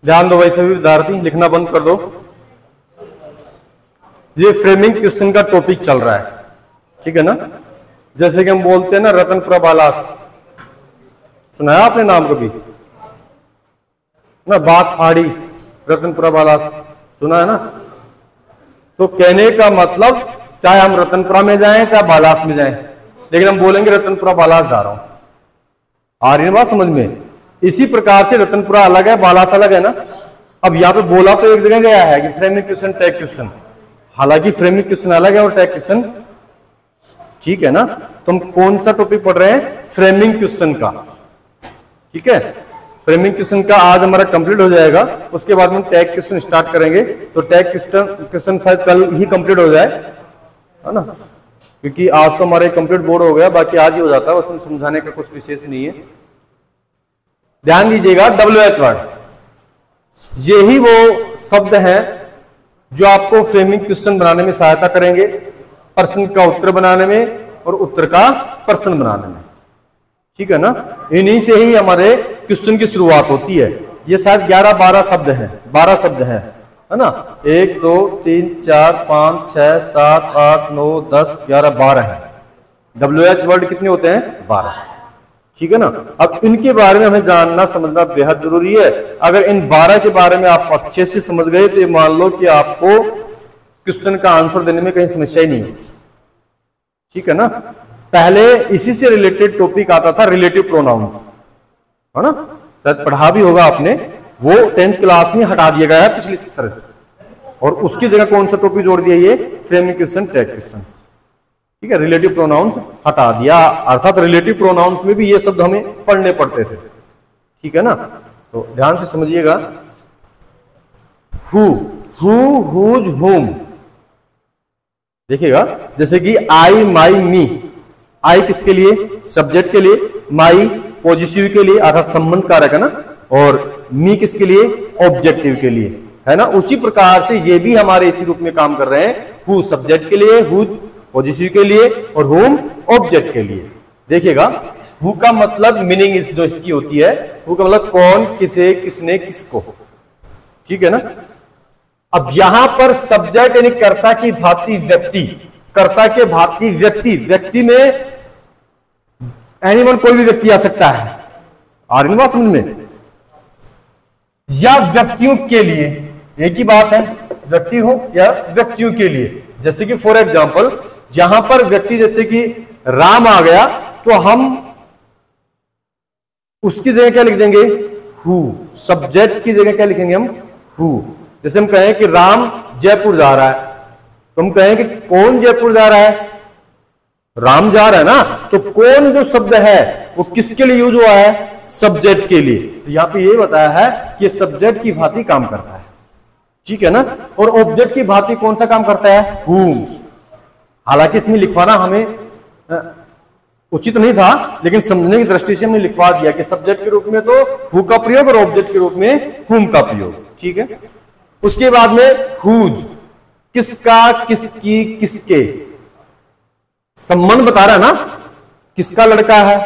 ध्यान दो भाई सभी विद्यार्थी, लिखना बंद कर दो। ये फ्रेमिंग क्वेश्चन का टॉपिक चल रहा है, ठीक है ना। जैसे कि हम बोलते हैं ना रतन प्रबालास, सुनाया आपने नाम कभी ना, बास फाड़ी रतन प्रबालास सुना है ना। तो कहने का मतलब चाहे हम रतनपुरा में जाएं चाहे बालास में जाएं, लेकिन हम बोलेंगे रतनपुरा बालास जा रहा हूं। आ रही है बात समझ में। इसी प्रकार से रतनपुरा अलग है, बालास अलग है ना। अब यहां पे बोला तो एक जगह गया है कि फ्रेमिंग क्वेश्चन टैग क्वेश्चन, हालांकि फ्रेमिंग क्वेश्चन अलग है और टैग क्वेश्चन, ठीक है ना। तो हम कौन सा टॉपिक पढ़ रहे हैं? फ्रेमिंग क्वेश्चन का, ठीक है। फ्रेमिंग क्वेश्चन का आज हमारा कंप्लीट हो जाएगा, उसके बाद हम टैग क्वेश्चन स्टार्ट करेंगे। तो टैग क्वेश्चन शायद कल ही कंप्लीट हो जाए, है ना, क्योंकि आज तो हमारे कंप्लीट बोर्ड हो गया, बाकी आज ही हो जाता है, उसमें समझाने का कुछ विशेष नहीं है। ध्यान दीजिएगा, WH वर्ड, यही वो शब्द हैं जो आपको फ्रेमिंग क्वेश्चन बनाने में सहायता करेंगे, प्रश्न का उत्तर बनाने में और उत्तर का प्रश्न बनाने में, ठीक है ना। इन्हीं से ही हमारे क्वेश्चन की शुरुआत होती है। ये शायद 11-12 शब्द हैं, 12 शब्द हैं, है ना। 1 2 3 4 5 6 7 8 9 10 11 12 है। WH वर्ड कितने होते हैं? 12, ठीक है ना। अब इनके बारे में हमें जानना समझना बेहद जरूरी है। अगर इन 12 के बारे में आप अच्छे से समझ गए तो ये मान लो कि आपको क्वेश्चन का आंसर देने में कहीं समस्या ही नहीं है, ठीक है ना। पहले इसी से रिलेटेड टॉपिक आता था रिलेटिव प्रोनाउंस, है ना, शायद पढ़ा भी होगा आपने। वो 10th क्लास में हटा दिया गया है पिछली सत्र, और उसकी जगह कौन सा टॉपिक जोड़ दिया? ये फ्रेमिंग क्वेश्चन टैग क्वेश्चन, ठीक है। रिलेटिव प्रोनाउंस हटा दिया, अर्थात रिलेटिव प्रोनाउंस में भी ये शब्द हमें पढ़ने पड़ते थे, ठीक है ना। तो ध्यान से समझिएगा, हु, हुज, हुम, देखिएगा, जैसे कि आई, माई, मी। आई किसके लिए? सब्जेक्ट के लिए, माई पॉजिटिव के लिए अर्थात संबंध कारक है ना, और मी किसके लिए? ऑब्जेक्टिव के लिए, है ना। उसी प्रकार से ये भी हमारे इसी रूप में काम कर रहे हैं। हु सब्जेक्ट के लिए, हुज पॉजिटिव के लिए और होम ऑब्जेक्ट के लिए। देखिएगा, हु का मतलब मीनिंग जो इसकी होती है, हु का मतलब कौन, किसे, किसने, किसको, ठीक है ना। अब यहां पर सब्जेक्ट यानी कर्ता की भांति व्यक्ति, कर्ता के भांति व्यक्ति, व्यक्ति में एनीवन कोई भी व्यक्ति आ सकता है, आ रही बात समझ में, या व्यक्तियों के लिए, एक ही बात है, व्यक्ति हो या व्यक्तियों के लिए। जैसे कि फॉर एग्जाम्पल यहां पर व्यक्ति जैसे कि राम आ गया, तो हम उसकी जगह क्या लिख देंगे? हु। सब्जेक्ट की जगह क्या लिखेंगे हम? हु। जैसे हम कहें कि राम जयपुर जा रहा है, तो हम कहें कि कौन जयपुर जा रहा है? राम जा रहा है ना। तो कौन जो शब्द है वो किसके लिए यूज हुआ है? सब्जेक्ट के लिए। तो यहां पे ये बताया है कि सब्जेक्ट की भांति काम करता है, ठीक है ना। और ऑब्जेक्ट की भांति कौन सा काम करता है? हूम। हालांकि इसमें लिखवाना हमें उचित नहीं था, लेकिन समझने की दृष्टि से हमने लिखवा दिया कि सब्जेक्ट के रूप में तो हु का प्रयोग और ऑब्जेक्ट के रूप में हुम का प्रयोग, ठीक है। उसके बाद में हुज, किसका, किसकी, किसके, संबंध बता रहा है ना, किसका लड़का है,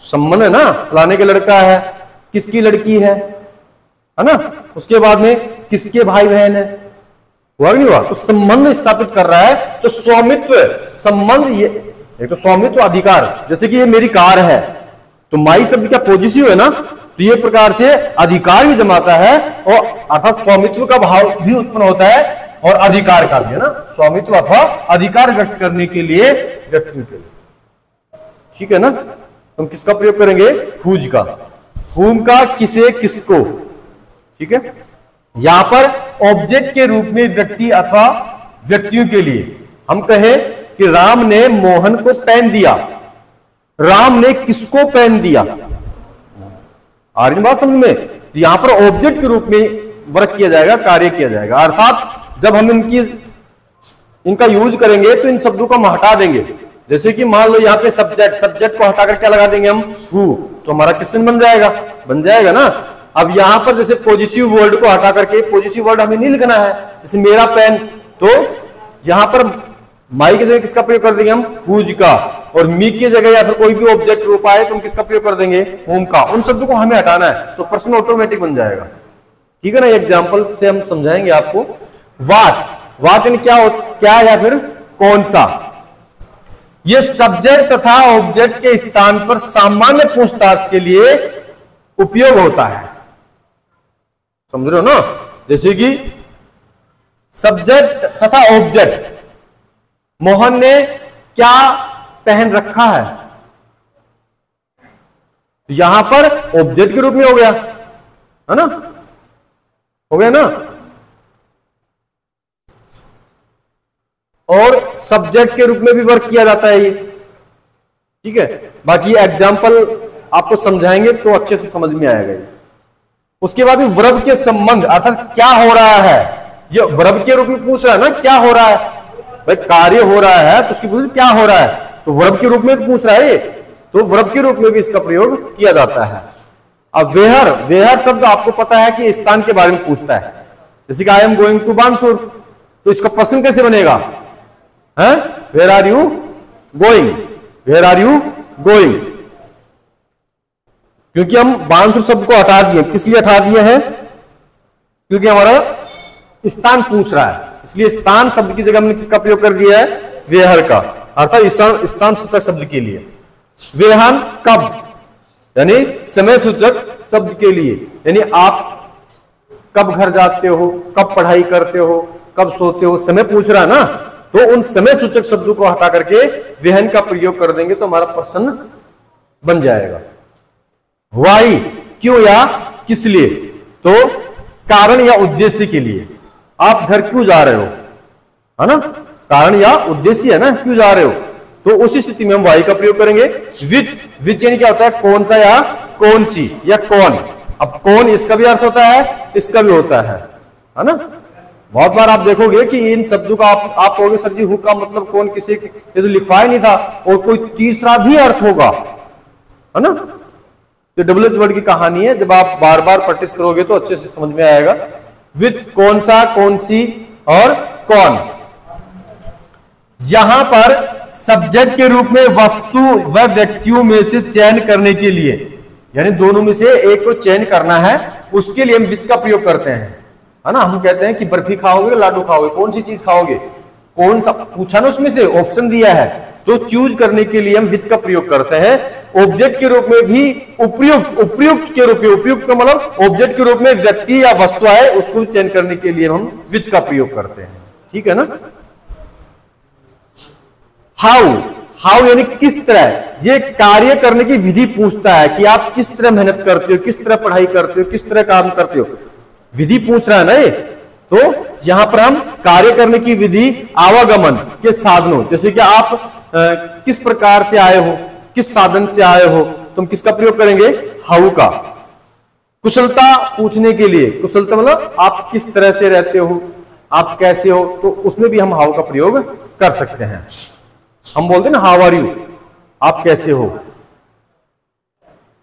संबंध है ना, फलाने के लड़का है, किसकी लड़की है ना। उसके बाद में किसके भाई बहन है, हुआ नहीं हुआ, तो संबंध स्थापित कर रहा है। तो स्वामित्व संबंध, ये एक तो स्वामित्व अधिकार, जैसे कि ये मेरी कार है, तो माई शब्द क्या पॉजिटिव है ना, तो ये प्रकार से अधिकार भी जमाता है, और अर्थात स्वामित्व का भाव भी उत्पन्न होता है और अधिकार का भी, है ना। स्वामित्व अथवा अधिकार व्यक्त करने के लिए व्यक्ति के लिए, ठीक है ना। हम किसका प्रयोग करेंगे? हुज का, हुम का, किसे, किसको, ठीक है। यहां पर ऑब्जेक्ट के रूप में व्यक्ति अथवा व्यक्तियों के लिए हम कहें कि राम ने मोहन को पेन दिया, राम ने किसको पेन दिया, आ रही बात समझ में। यहां पर ऑब्जेक्ट के रूप में वर्क किया जाएगा, कार्य किया जाएगा, अर्थात जब हम इनका यूज करेंगे तो इन शब्दों को हम हटा देंगे। जैसे कि मान लो यहाँ पे सब्जेक्ट को हटाकर क्या लगा देंगे हम? हु, तो हमारा क्वेश्चन बन जाएगा ना। अब यहां पर जैसे पॉजिटिव वर्ड को हटा करके, पॉजिटिव वर्ड हमें नहीं लिखना है, जैसे मेरा पेन, तो यहां पर माई की जगह किसका प्रयोग कर देंगे हम? हुज का, और मी की जगह या फिर कोई भी ऑब्जेक्ट रूप आए तो हम किसका प्रयोग कर देंगे? होम का। उन शब्दों को हमें हटाना है, तो प्रश्न ऑटोमेटिक बन जाएगा, ठीक है ना, एग्जाम्पल से हम समझाएंगे आपको। वाट यानी क्या या फिर कौन सा। ये सब्जेक्ट तथा ऑब्जेक्ट के स्थान पर सामान्य पूछताछ के लिए उपयोग होता है, समझ रहे हो ना। जैसे कि सब्जेक्ट तथा ऑब्जेक्ट, मोहन ने क्या पहन रखा है, यहां पर ऑब्जेक्ट के रूप में हो गया, है ना, हो गया ना। और सब्जेक्ट के रूप में भी वर्क किया जाता है ये, ठीक है। बाकी एग्जाम्पल आपको समझाएंगे तो अच्छे से समझ में आएगा ये। उसके बाद भी वर्ब के संबंध, अर्थात क्या हो रहा है, ये वर्ब के रूप में पूछ रहा है ना, क्या हो रहा है भाई, कार्य हो रहा है तो उसकी पूछ क्या हो रहा है, तो वर्ब के रूप में पूछ रहा है ये, तो वर्ब के रूप में भी इसका प्रयोग किया जाता है। अब वेहर शब्द आपको पता है कि स्थान के बारे में पूछता है। जैसे कि I am going to Bansur, तो इसका प्रश्न कैसे बनेगा, है where are you going, where are you going. क्योंकि हम बानसूर शब्द को हटा दिए, किस लिए हटा दिए हैं, क्योंकि हमारा स्थान पूछ रहा है, इसलिए स्थान शब्द की जगह हमने किसका प्रयोग कर दिया है, वेहर का, अर्थात स्थान सूचक शब्द के लिए। वेहन कब, यानी समय सूचक शब्द के लिए, यानी आप कब घर जाते हो, कब पढ़ाई करते हो, कब सोते हो, समय पूछ रहा है ना, तो उन समय सूचक शब्दों को हटा करके वेहन का प्रयोग कर देंगे तो हमारा प्रश्न बन जाएगा। वाई, क्यों या किस लिए, तो कारण या उद्देश्य के लिए। आप घर क्यों जा रहे हो, है ना, कारण या उद्देश्य है ना, क्यों जा रहे हो, तो उसी स्थिति में हम वाई का प्रयोग करेंगे। विच यानी क्या होता है, कौन सा या कौन सी या कौन। अब कौन इसका भी अर्थ होता है, इसका भी होता है ना। बहुत बार आप देखोगे कि इन शब्दों का आप कहोगे सर जी हु का मतलब कौन, किसी ये तो लिखवा ही नहीं था, और कोई तीसरा भी अर्थ होगा, है ना। तो डबल एच वर्ड की कहानी है, जब आप बार बार प्रैक्टिस करोगे तो अच्छे से समझ में आएगा। विथ, कौन सा, कौन सी और कौन। यहां पर सब्जेक्ट के रूप में वस्तु व व्यक्तियों में से चयन करने के लिए, यानी दोनों में से एक को चयन करना है, उसके लिए हम विच का प्रयोग करते हैं, है ना। हम कहते हैं कि बर्फी खाओगे, लाडू खाओगे, कौन सी चीज खाओगे, कौन सा पूछा ना, उसमें से ऑप्शन दिया है, तो चूज करने के लिए हम विच का प्रयोग करते हैं। ऑब्जेक्ट के रूप में भी उपयुक्त के रूप में, उपयुक्त का मतलब ऑब्जेक्ट के रूप में व्यक्ति या वस्तु है, उसको चयन करने के लिए हम विच का प्रयोग करते हैं, ठीक है ना। हाउ यानी किस तरह, ये कार्य करने की विधि पूछता है कि आप किस तरह मेहनत करते हो, किस तरह पढ़ाई करते हो, किस तरह काम करते हो, विधि पूछ रहा है ना ये। तो यहां पर हम कार्य करने की विधि, आवागमन के साधनों, जैसे कि आप किस प्रकार से आए हो, किस साधन से आए हो, तुम किसका प्रयोग करेंगे, हाउ का। कुशलता पूछने के लिए, कुशलता मतलब आप किस तरह से रहते हो, आप कैसे हो, तो उसमें भी हम हाउ का प्रयोग कर सकते हैं। हम बोलते हैं ना हाउ आर यू, आप कैसे हो।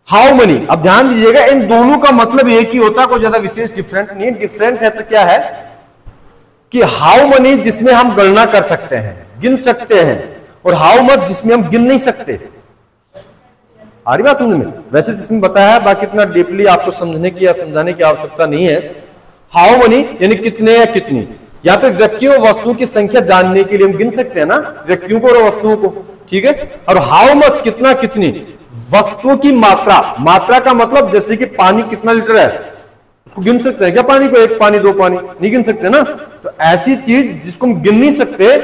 हाउ मनी, अब ध्यान दीजिएगा इन दोनों का मतलब एक ही होता है, कोई ज्यादा विशेष डिफरेंट नहीं। डिफरेंट है तो क्या है कि हाउ मनी जिसमें हम गणना कर सकते हैं, गिन सकते हैं, और हाउ मच जिसमें हम गिन नहीं सकते। आ रही बात समझ में, वैसे जिसमें बताया है, बाकी इतना डीपली आपको समझने की या समझाने की आवश्यकता नहीं है। हाउ मनी यानी कितने या कितनी, या फिर व्यक्तियों वस्तुओं की संख्या जानने के लिए हम गिन सकते हैं ना, व्यक्तियों को और वस्तुओं को, ठीक है। और हाउ मच कितना, कितनी, वस्तुओं की मात्रा, मात्रा का मतलब जैसे कि पानी कितना लीटर है, उसको गिन सकते हैं क्या, पानी को, एक पानी दो पानी, नहीं गिन सकते ना। तो ऐसी चीज जिसको हम गिन नहीं सकते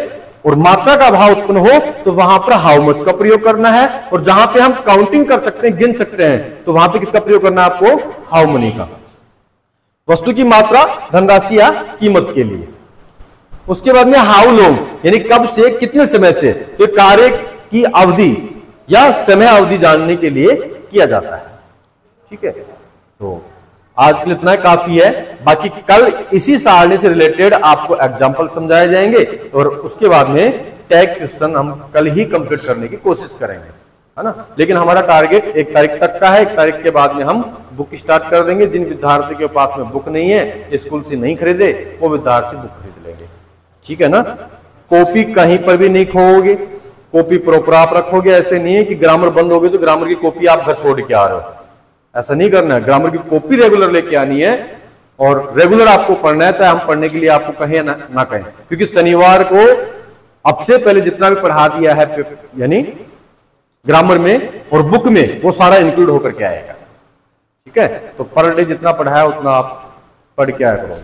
और मात्रा का अभाव उत्पन्न हो, तो वहां पर हाउ मच का प्रयोग करना है। और जहां पे हम काउंटिंग कर सकते हैं, गिन सकते हैं, तो वहां पे किसका प्रयोग करना है आपको, हाउ मनी का। वस्तु की मात्रा, धनराशि या कीमत के लिए। उसके बाद में हाउ लॉन्ग यानी कब से, कितने समय से, तो कार्य की अवधि या समय अवधि जानने के लिए किया जाता है, ठीक है। तो आज के लिए इतना काफी है, बाकी कल इसी सारणी से रिलेटेड आपको एग्जाम्पल समझाए जाएंगे, और उसके बाद में टैग क्वेश्चन हम कल ही कंप्लीट करने की कोशिश करेंगे, है ना। लेकिन हमारा टारगेट 1 तारीख तक का है, 1 तारीख के बाद में हम बुक स्टार्ट कर देंगे। जिन विद्यार्थी के पास में बुक नहीं है, स्कूल से नहीं खरीदे, वो विद्यार्थी बुक खरीद लेंगे, ठीक है ना। कॉपी कहीं पर भी नहीं खोओगे, कॉपी प्रॉपर आप रखोगे। ऐसे नहीं है कि ग्रामर बंद हो गई तो ग्रामर की कॉपी आप घर छोड़ के आ रहे हो, ऐसा नहीं करना है। ग्रामर की कॉपी रेगुलर लेके आनी है, और रेगुलर आपको पढ़ना है, चाहे हम पढ़ने के लिए आपको कहें ना कहें, क्योंकि शनिवार को अब से पहले जितना भी पढ़ा दिया है यानी ग्रामर में और बुक में, वो सारा इंक्लूड होकर के आएगा। ठीक है, तो पर डे जितना पढ़ाया उतना आप पढ़ के आया करो।